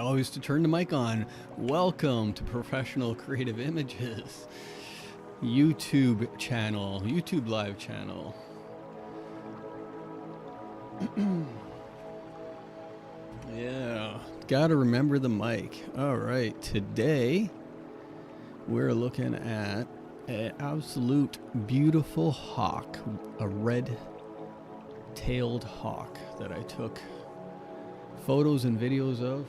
always to turn the mic on. Welcome to Professional Creative Images YouTube channel, YouTube live channel. Yeah, gotta remember the mic. All right, today we're looking at an absolute beautiful hawk, a red-tailed hawk that I took photos and videos of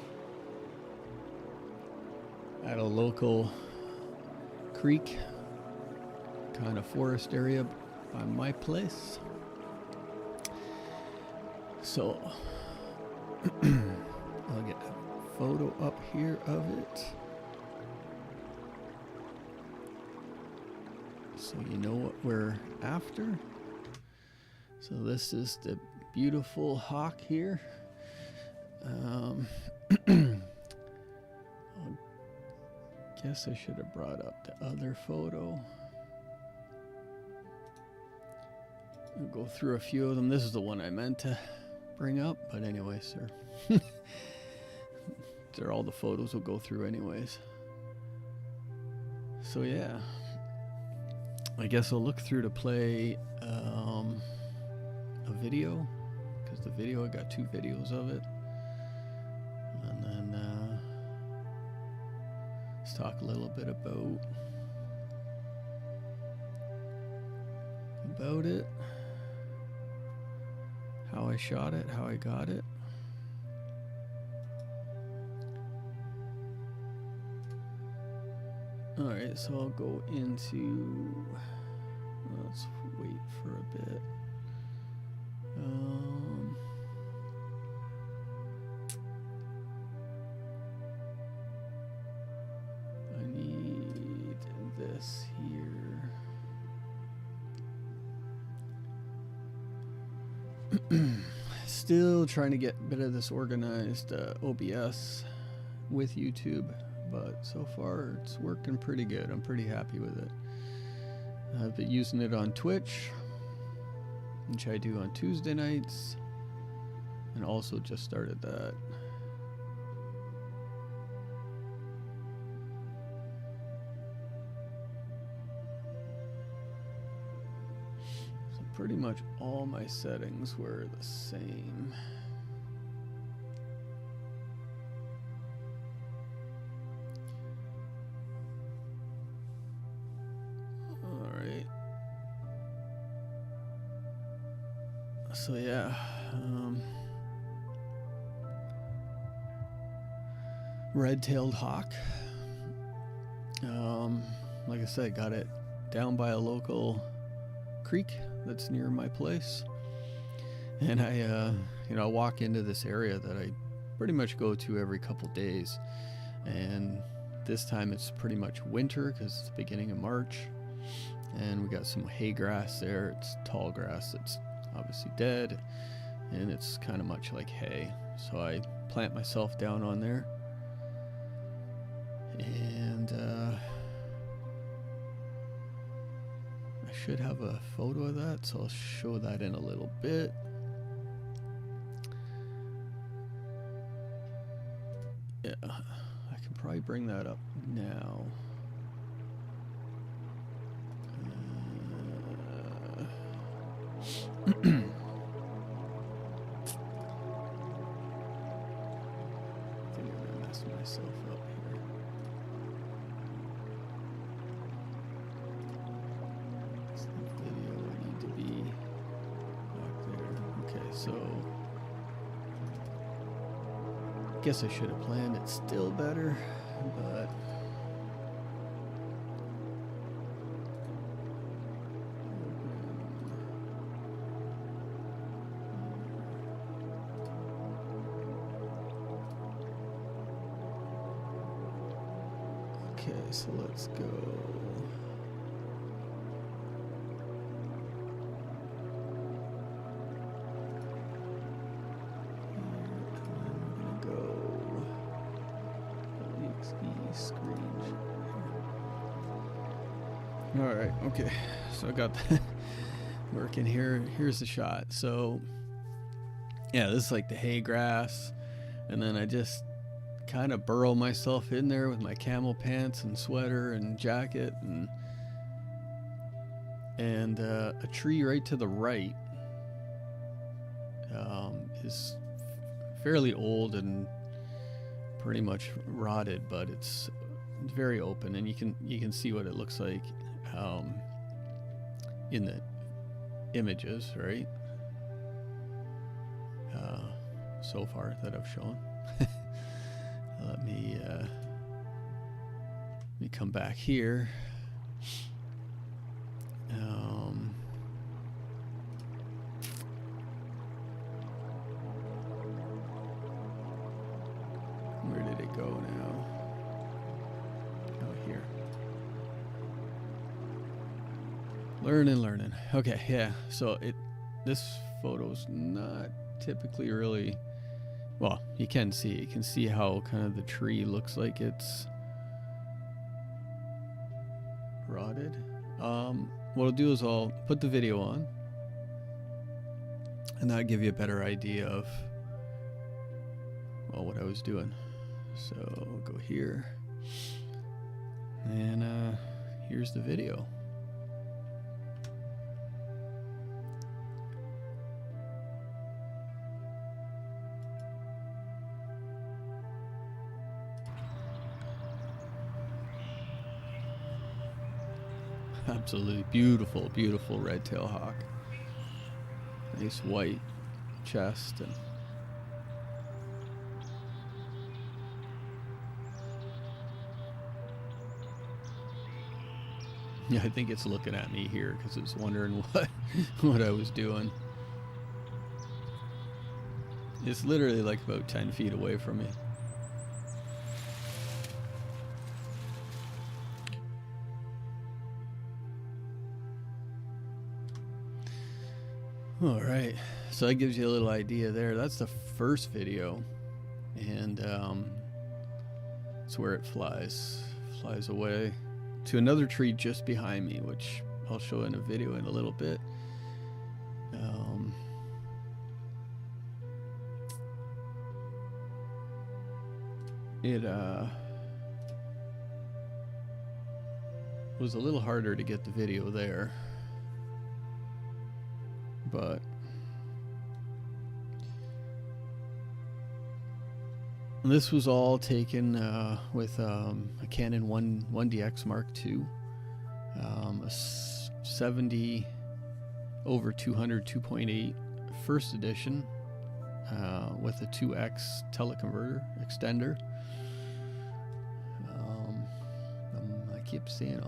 at a local creek, kind of forest area by my place. So I'll get a photo up here of it so you know what we're after. So this is the beautiful hawk here. I guess I should have brought up the other photo. We'll go through a few of them. This is the one I meant to bring up, but anyway, sir. They're all the photos we'll go through anyways. So yeah, I guess I'll look through to play a video, because the video, I got 2 videos of it. And then let's talk a little bit about it, how I shot it, how I got it. All right, so I'll go into, let's wait for a bit. I need this here. Still trying to get a bit of this organized OBS with YouTube, but so far it's working pretty good. I'm pretty happy with it. I've been using it on Twitch, which I do on Tuesday nights, and also just started that. So pretty much all my settings were the same. So yeah, red-tailed hawk. Like I said, got it down by a local creek that's near my place, and I walk into this area that I pretty much go to every couple days, and this time it's pretty much winter because it's the beginning of March, and we got some hay grass there. It's tall grass that's obviously dead, and it's kind of much like hay, so I plant myself down on there, and I should have a photo of that, so I'll show that in a little bit. Yeah, I can probably bring that up now. I think I'm gonna mess myself up here. It's the video I need to be back there. Okay, so I guess I should have planned it still better, but okay, so let's go. I'm gonna go LXD screen. All right, okay. So I got that working here. Here's the shot. So yeah, this is like the hay grass, and then I just kind of burrow myself in there with my camel pants and sweater and jacket, and a tree right to the right is fairly old and pretty much rotted, but it's very open, and you can see what it looks like in the images, right? So far that I've shown. Let me come back here. Where did it go now? Oh, here. Learning. Okay, yeah. So this photo's not typically really, well, you can see how kind of the tree looks like it's rotted. What I'll do is I'll put the video on, and that'll give you a better idea of, well, what I was doing. So I'll go here, and here's the video. Absolutely beautiful, beautiful red-tailed hawk. Nice white chest. And yeah, I think it's looking at me here because it's wondering what I was doing. It's literally like about 10 feet away from me. All right, so that gives you a little idea there. That's the first video, and it's where it flies away to another tree just behind me, which I'll show in a video in a little bit. It was a little harder to get the video there, but this was all taken with a Canon 1DX Mark II, a 70 over 200 2.8 first edition with a 2x teleconverter extender. I keep saying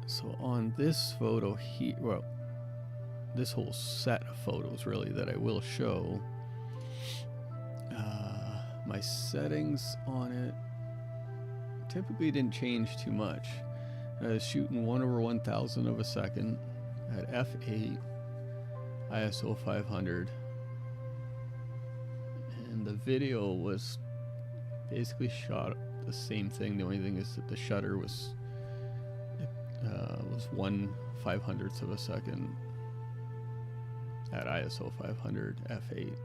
So on this photo here, well, this whole set of photos really that I will show, my settings on it typically didn't change too much. I was shooting 1/1000 of a second at f8, ISO 500, and the video was basically shot the same thing. The only thing is that the shutter was 1/500th of a second at ISO 500 f8.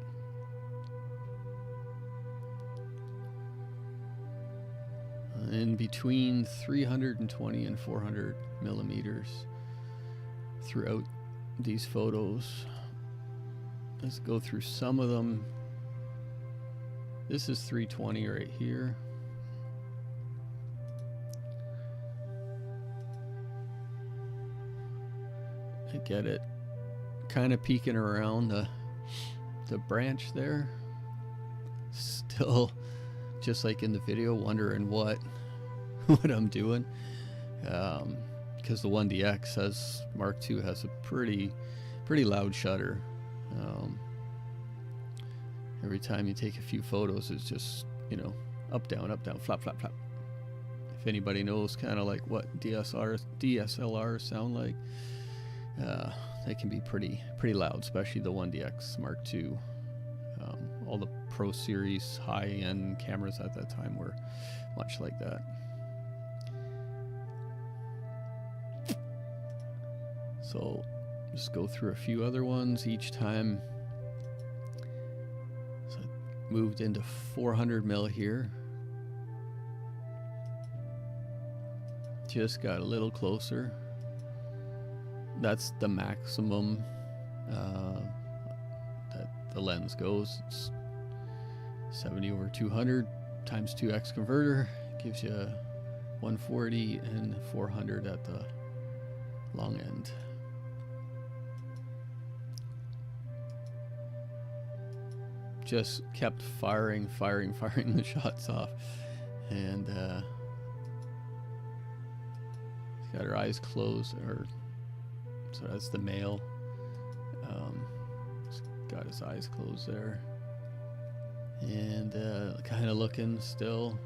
In between 320 and 400 millimeters throughout these photos. Let's go through some of them. This is 320 right here. I get it kind of peeking around the branch there. Still, just like in the video, wondering what I'm doing, because the 1DX Mark II has a pretty loud shutter. Every time you take a few photos, it's just, you know, up down flap flap flap. If anybody knows kind of like what DSLRs sound like, they can be pretty loud, especially the 1DX Mark II. All the Pro Series high-end cameras at that time were much like that. So just go through a few other ones each time. So I moved into 400 mil here. Just got a little closer. That's the maximum that the lens goes. It's 70/200 times 2x converter gives you 140 and 400 at the long end. Just kept firing the shots off, and got her eyes closed, or so that's the male. Got his eyes closed there, and kind of looking still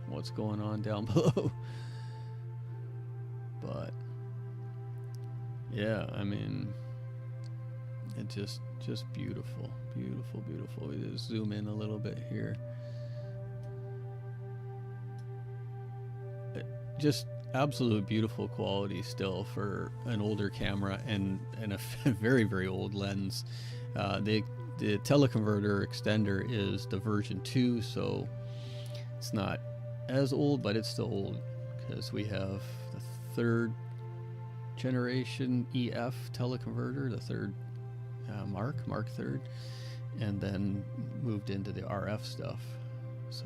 what's going on down below. But yeah, I mean, it just beautiful. We just zoom in a little bit here. Just absolute beautiful quality still for an older camera and a very old lens. The teleconverter extender is the version 2, so it's not as old, but it's still old, because we have the 3rd generation EF teleconverter, the 3rd Mark 3rd, and then moved into the RF stuff. So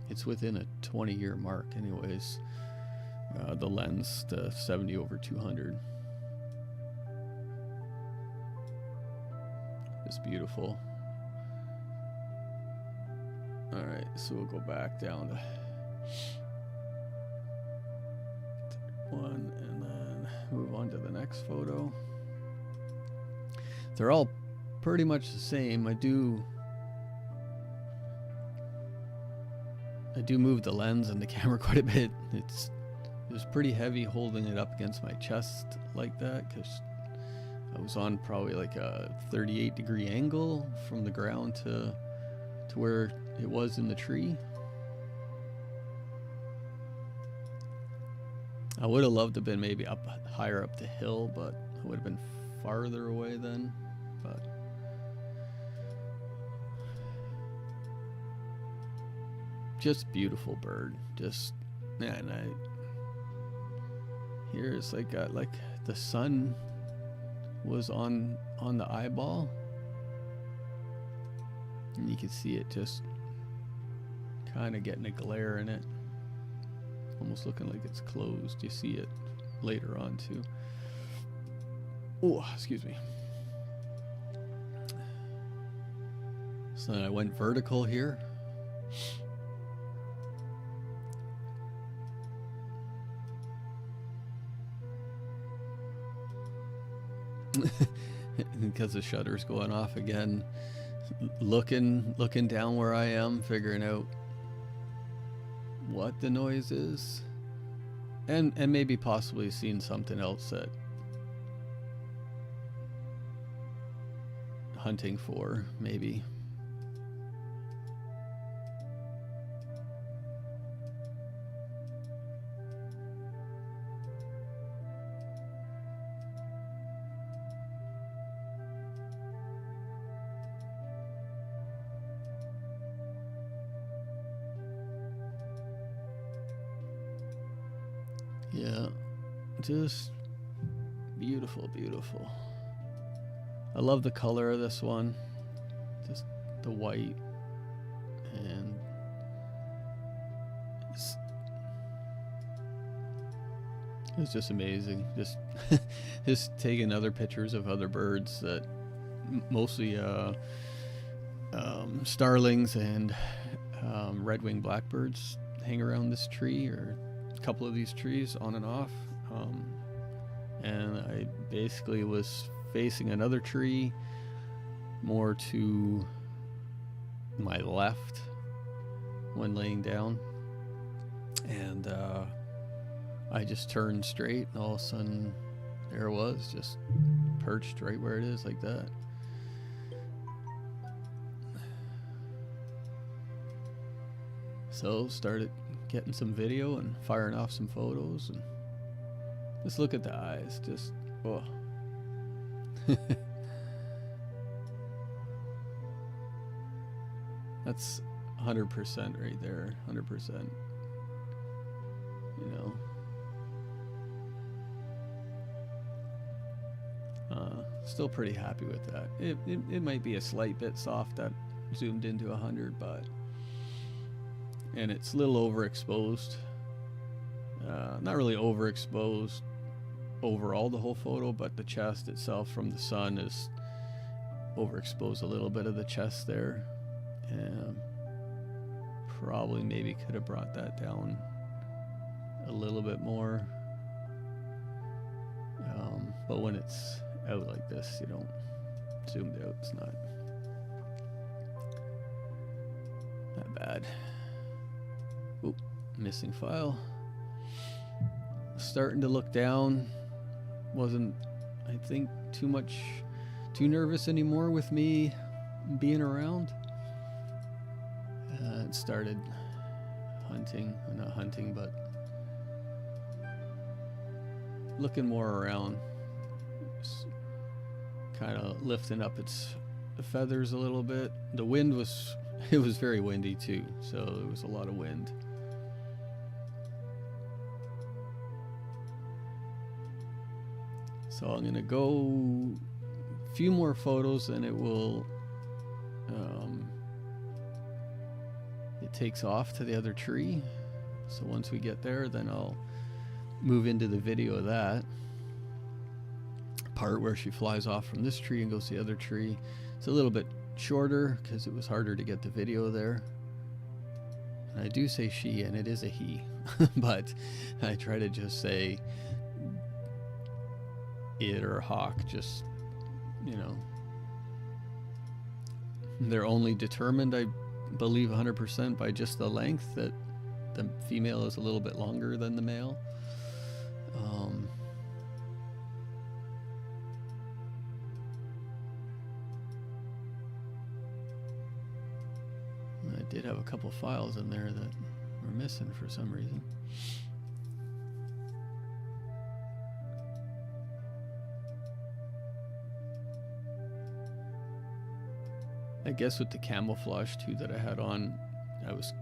it's within a 20-year mark anyways. The lens, the 70/200. It's beautiful. All right, so we'll go back down to 1 and then move on to the next photo. They're all pretty much the same. I do move the lens and the camera quite a bit. It was pretty heavy holding it up against my chest like that, because I was on probably like a 38-degree angle from the ground to where it was in the tree. I would have loved to have been maybe higher up the hill, but I would have been farther away then. But just beautiful bird. Just, man, here it's like got like the sun was on the eyeball, and you can see it just kind of getting a glare in it, almost looking like it's closed. You see it later on too. Oh, excuse me. So then I went vertical here. Because the shutter's going off again. Looking down where I am, figuring out what the noise is, and maybe possibly seeing something else that hunting for, maybe. Yeah, just beautiful. I love the color of this one, just the white, and it's just amazing. Just taking other pictures of other birds, that mostly starlings and red-winged blackbirds hang around this tree, or a couple of these trees on and off, and I basically was facing another tree more to my left when laying down, and I just turned straight, and all of a sudden there it was, just perched right where it is, like that. So started getting some video and firing off some photos, and just look at the eyes, just Oh. That's 100% right there. 100%. You know. Still pretty happy with that. It might be a slight bit soft that zoomed into 100, but and it's a little overexposed. Not really overexposed overall the whole photo, but the chest itself from the sun is overexposed a little bit of the chest there. And probably maybe could have brought that down a little bit more. But when it's out like this, you don't zoomed out, it's not that bad. Oop, missing file. Starting to look down. Wasn't, I think, too nervous anymore with me being around. It started hunting, not hunting, but looking more around. Kind of lifting up its feathers a little bit. The wind was, it was very windy too, so there was a lot of wind. So I'm gonna go a few more photos and it will, it takes off to the other tree. So once we get there, then I'll move into the video of that part where she flies off from this tree and goes to the other tree. It's a little bit shorter because it was harder to get the video there. And I do say she, and it is a he, but I try to just say it or hawk, just, you know. They're only determined, I believe, 100% by just the length, that the female is a little bit longer than the male. I did have a couple files in there that were missing for some reason. I guess with the camouflage too that I had on, I was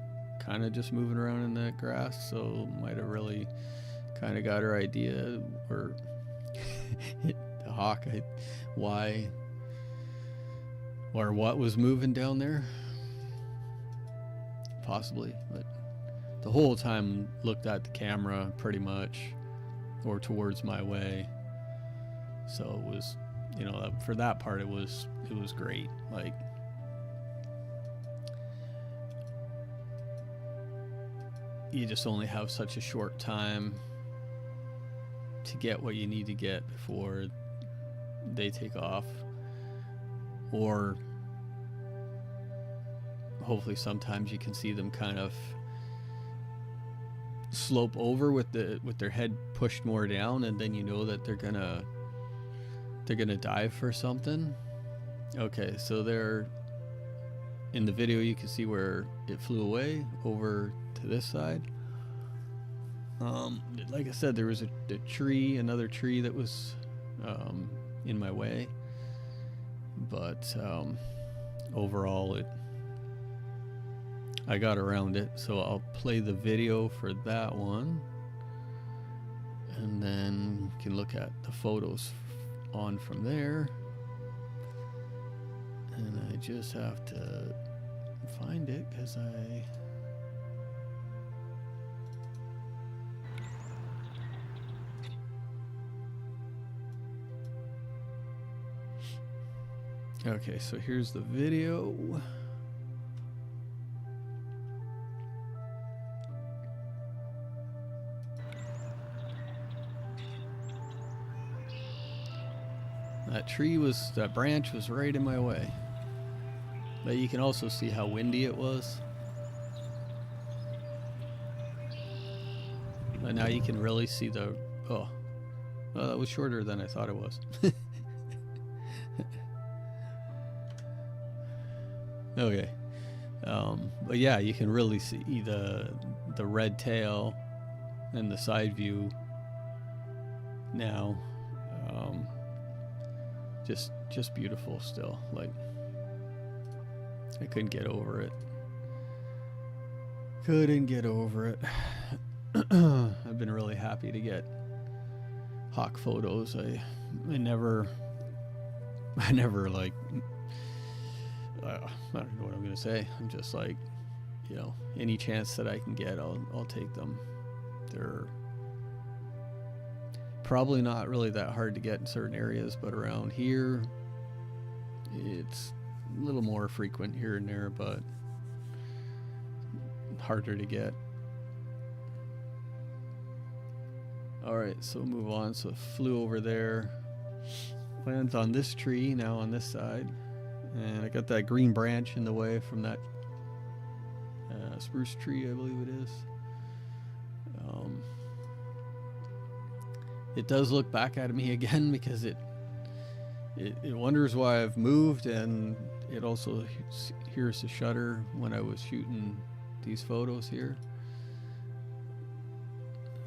kind of just moving around in that grass, so might have really kind of got her idea, or the hawk, why or what was moving down there. Possibly, but the whole time looked at the camera pretty much, or towards my way. So it was, you know, for that part it was great. Like, you just only have such a short time to get what you need to get before they take off, or hopefully sometimes you can see them kind of slope over with their head pushed more down, and then you know that they're gonna dive for something. Okay, so they're in the video, you can see where it flew away over to this side. Like I said, there was another tree that was in my way, but overall I got around it. So I'll play the video for that one, and then you can look at the photos on from there. And I just have to find it because okay, so here's the video. That branch was right in my way. But you can also see how windy it was. But now you can really see the, oh, that was shorter than I thought it was. Okay. But yeah, you can really see the red tail and the side view now. just beautiful still. Like, I couldn't get over it. Couldn't get over it. I've been really happy to get hawk photos. I never like, I don't know what I'm gonna say. I'm just like, you know, any chance that I can get, I'll take them. They're probably not really that hard to get in certain areas, but around here it's a little more frequent here and there, but harder to get. Alright, so move on. So it flew over there, lands on this tree now on this side, and I got that green branch in the way from that spruce tree, I believe it is. It does look back at me again because it wonders why I've moved, and it also hears the shutter when I was shooting these photos here.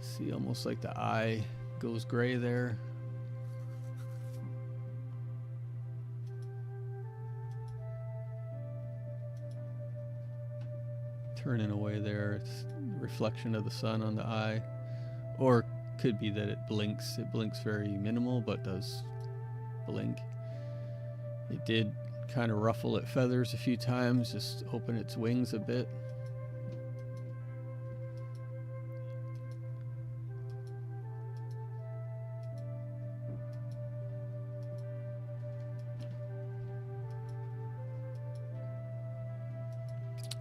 See, almost like the eye goes gray there. Turning away there, it's a reflection of the sun on the eye, or could be that it blinks. It blinks very minimal, but does blink. It did kind of ruffle its feathers a few times, just open its wings a bit.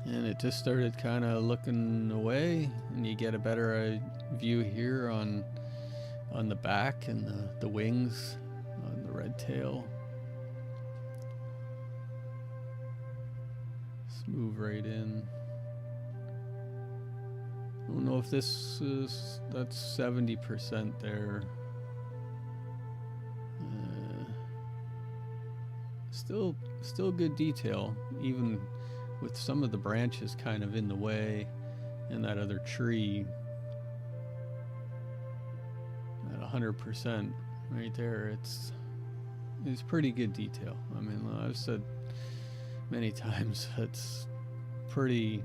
And it just started kind of looking away, and you get a better view here on the back and the wings on the red tail. Let's move right in. I don't know if that's 70% there. Still good detail, even with some of the branches kind of in the way, and that other tree at 100% right there. It's pretty good detail. I mean, I've said many times, it's pretty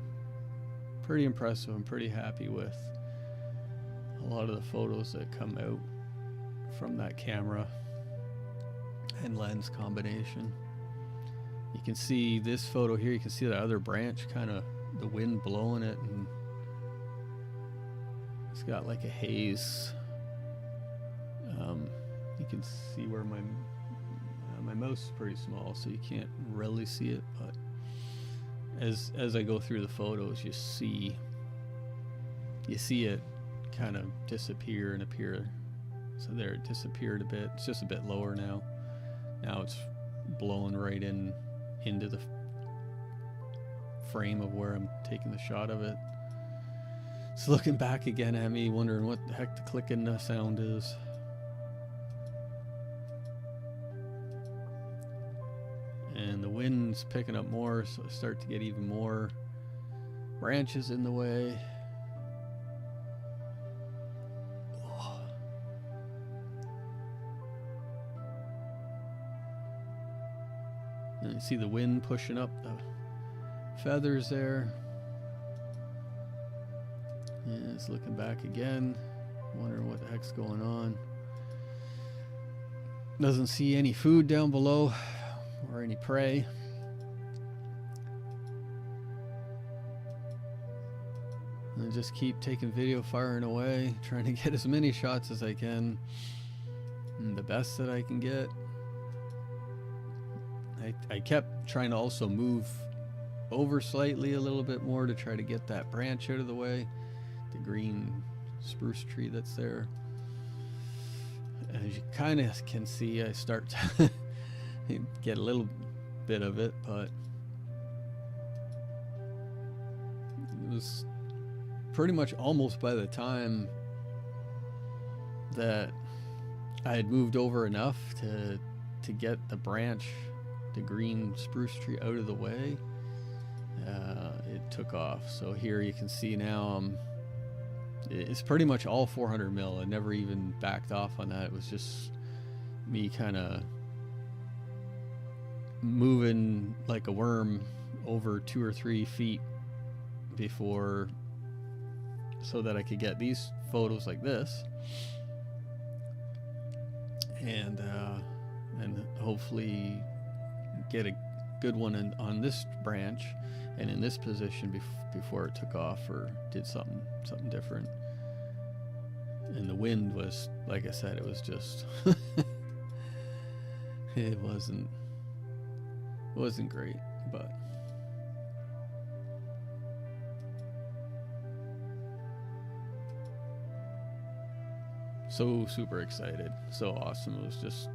impressive. I'm pretty happy with a lot of the photos that come out from that camera and lens combination. You can see this photo here, you can see the other branch, kind of the wind blowing it, and it's got like a haze. You can see where my mouse is pretty small, so you can't really see it, but as I go through the photos, you see it kind of disappear and appear. So there, it disappeared a bit. It's just a bit lower now. Now it's blowing right into the frame of where I'm taking the shot of it. It's looking back again at me, wondering what the heck the clicking sound is. And the wind's picking up more, so I start to get even more branches in the way. And you see the wind pushing up the feathers there. And it's looking back again, wondering what the heck's going on. Doesn't see any food down below or any prey. And I just keep taking video, firing away, trying to get as many shots as I can, and the best that I can get. I kept trying to also move over slightly a little bit more to try to get that branch out of the way, the green spruce tree that's there. As you kind of can see, I start to get a little bit of it, but it was pretty much almost by the time that I had moved over enough to get the branch, the green spruce tree, out of the way. It took off. So here you can see now it's pretty much all 400 mil. I never even backed off on that. It was just me kind of moving like a worm over 2 or 3 feet before, so that I could get these photos like this, and hopefully get a good one on this branch and in this position before it took off or did something different. And the wind was, like I said, it was just it wasn't great, but so super excited, so awesome. It was just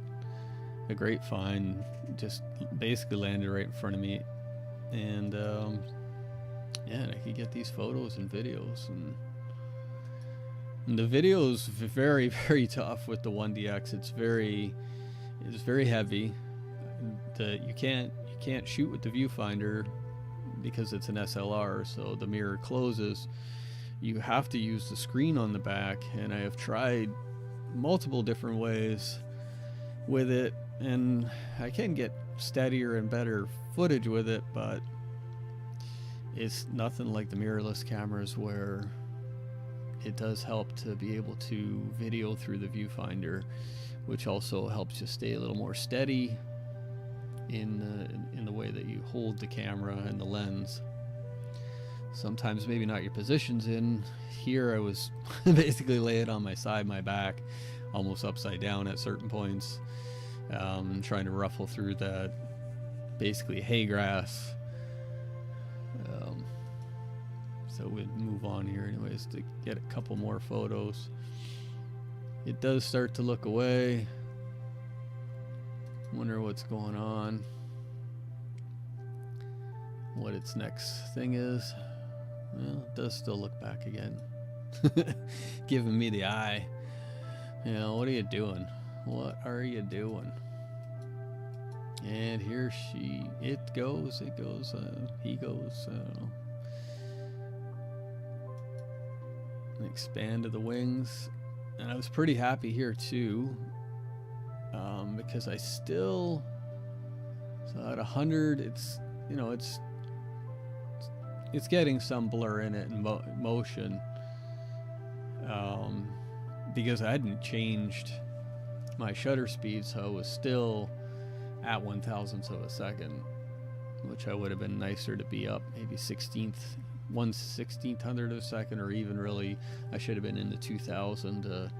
a great find, just basically landed right in front of me, and yeah, I could get these photos and videos, and the video's very, very tough with the 1DX. It's very heavy. You can't shoot with the viewfinder because it's an SLR, so the mirror closes. You have to use the screen on the back, and I have tried multiple different ways with it, and I can get steadier and better footage with it, but it's nothing like the mirrorless cameras, where it does help to be able to video through the viewfinder, which also helps you stay a little more steady in the way that you hold the camera and the lens. Sometimes maybe not your positions in. Here I was basically laying on my side, my back, almost upside down at certain points, trying to ruffle through that basically hay grass. So we'll move on here anyways to get a couple more photos. It does start to look away. Wonder what's going on, what its next thing is. Well, it does still look back again. Giving me the eye. You know, what are you doing? What are you doing? And here he goes. Expand to the wings, and I was pretty happy here too, because I still, so at 100, it's, you know, it's getting some blur in it and motion, because I hadn't changed my shutter speed, so I was still at 1/1000th of a second, which I would have been nicer to be up maybe 1/1600 of a second, or even really I should have been in the 2000 to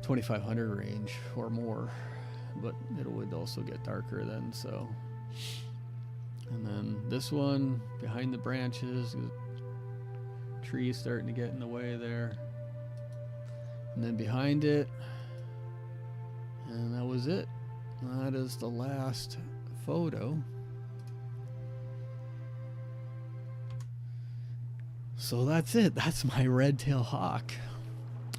2500 range or more, but it would also get darker then. So, and then this one behind the branches, trees starting to get in the way there, and then behind it, and that was it. That is the last photo. So that's it. That's my red-tailed hawk.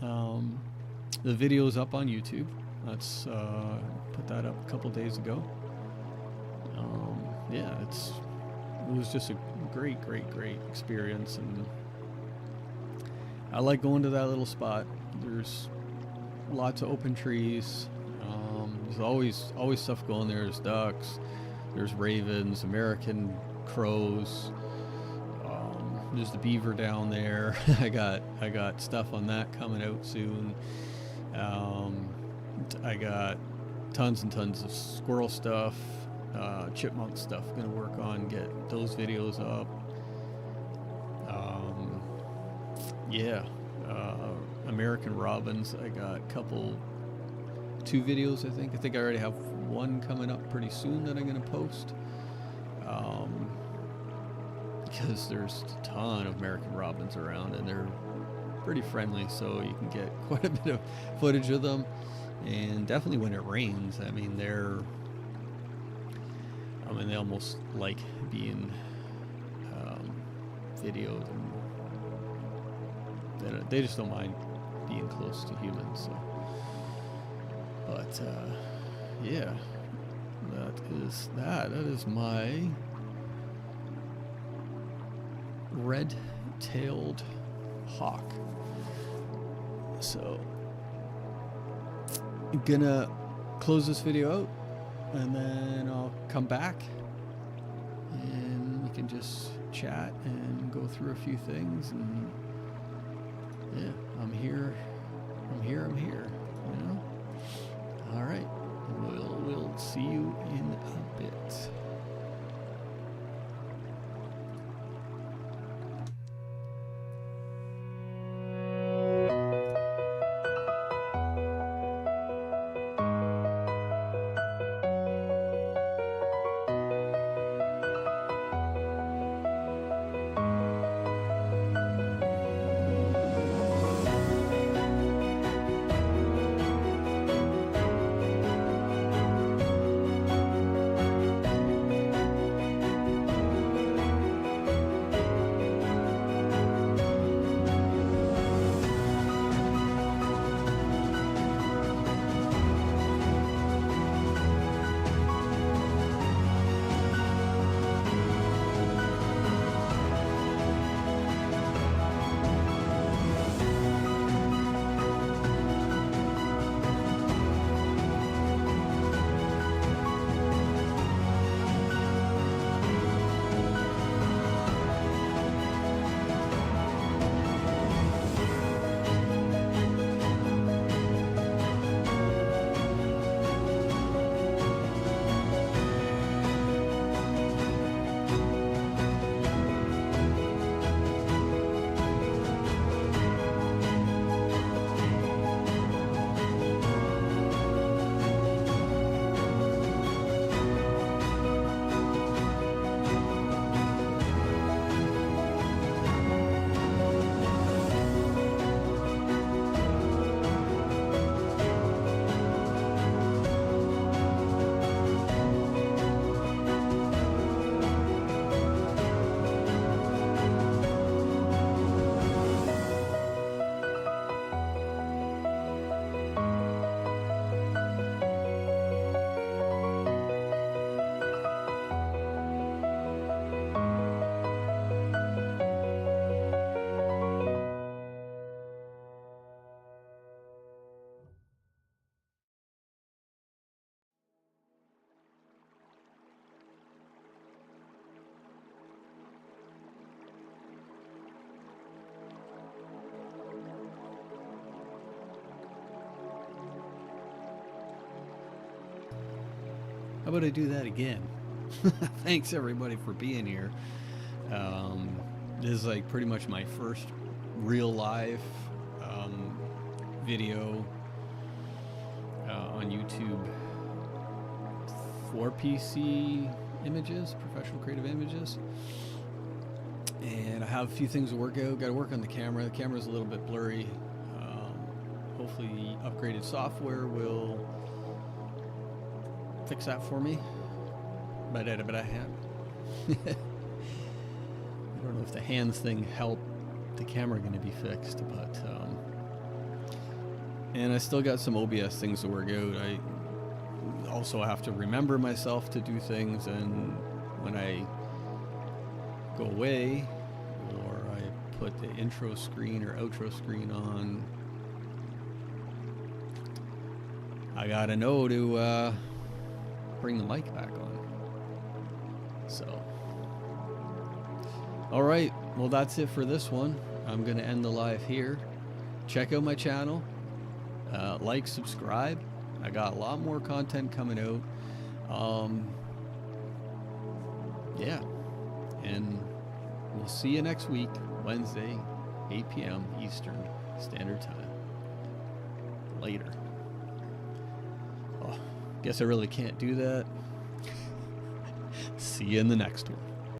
The video's up on YouTube. That's put that up a couple days ago. Yeah, it was just a great experience, and I like going to that little spot. There's lots of open trees. There's always stuff going there. There's ducks, there's ravens, American crows. There's the beaver down there. I got stuff on that coming out soon. I got tons and tons of squirrel stuff, chipmunk stuff. Gonna work on get those videos up. Yeah, American robins. I got two videos. I think I already have one coming up pretty soon that I'm gonna post. Because there's a ton of American robins around, and they're pretty friendly, so you can get quite a bit of footage of them. And definitely when it rains, I mean, they almost like being videoed, and they just don't mind being close to humans. So, but yeah, that is my red-tailed hawk. So I'm gonna close this video out, and then I'll come back and we can just chat and go through a few things. And yeah, I'm here, you know? All right, we'll see you in a bit. How about I do that again? Thanks everybody for being here. This is like pretty much my first real live video on YouTube for PC images, professional creative images. And I have a few things to work out. Got to work on the camera. The camera's a little bit blurry. Hopefully the upgraded software will fix that for me. But I don't know if the hands thing helped the camera going to be fixed, but and I still got some OBS things to work out. I also have to remember myself to do things, and when I go away or I put the intro screen or outro screen on, I gotta know to bring the mic back on. So, all right, well, that's it for this one. I'm gonna end the live here. Check out my channel, like, subscribe. I got a lot more content coming out. Yeah, and we'll see you next week, Wednesday, 8 p.m. Eastern Standard Time. Later. Oh, guess I really can't do that. See you in the next one.